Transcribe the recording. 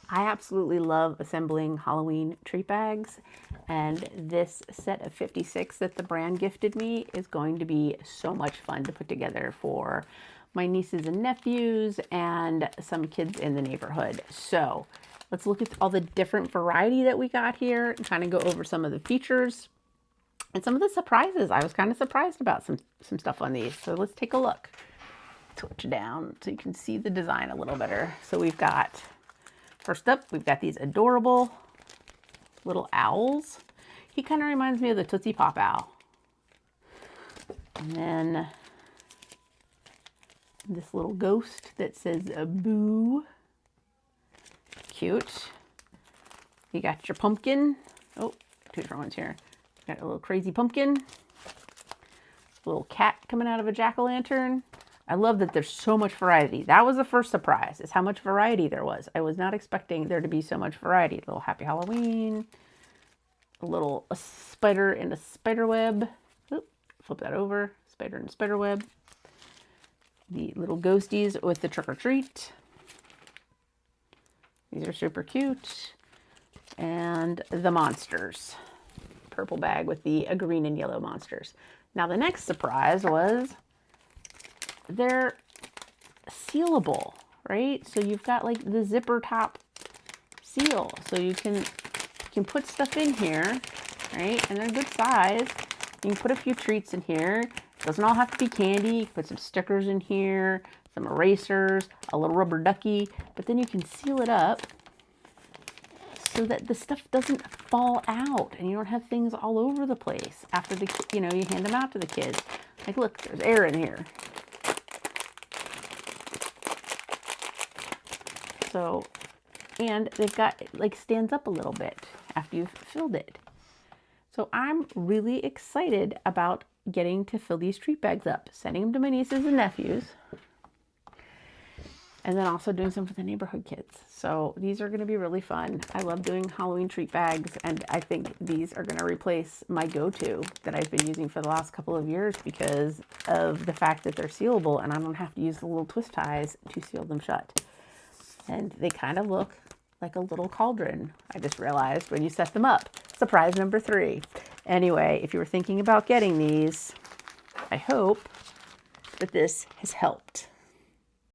I absolutely love assembling Halloween treat bags, and this set of 56 that the brand gifted me is going to be so much fun to put together for my nieces and nephews and some kids in the neighborhood. So let's look at all the different variety that we got here and kind of go over some of the features and some of the surprises. I was kind of surprised about some stuff on these. So let's take a look. Switch it down so you can see the design a little better. So we've got, first up, we've got these adorable little owls. He kind of reminds me of the Tootsie Pop owl. And then this little ghost that says boo. Cute. You got your pumpkin. Oh, two different ones here. Got a little crazy pumpkin. Little cat coming out of a jack-o'-lantern. I love that there's so much variety. That was the first surprise, is how much variety there was. I was not expecting there to be so much variety. A little Happy Halloween. A spider in a spider web. Oop, flip that over. Spider in a spider web. The little ghosties with the trick or treat. These are super cute. And the monsters. Purple bag with the green and yellow monsters. Now the next surprise was they're sealable, right? So you've got like the zipper top seal. So you can put stuff in here, right? And they're good size. You can put a few treats in here. It doesn't all have to be candy. You can put some stickers in here, some erasers, a little rubber ducky, but then you can seal it up so that the stuff doesn't fall out and you don't have things all over the place after you hand them out to the kids. Like, look, there's air in here. So, and they've got, like, stands up a little bit after you've filled it. So I'm really excited about getting to fill these treat bags up, sending them to my nieces and nephews, and then also doing some for the neighborhood kids. So these are going to be really fun. I love doing Halloween treat bags, and I think these are going to replace my go-to that I've been using for the last couple of years because of the fact that they're sealable and I don't have to use the little twist ties to seal them shut. And they kind of look like a little cauldron, I just realized when you set them up. Surprise number 3. Anyway, if you were thinking about getting these, I hope that this has helped.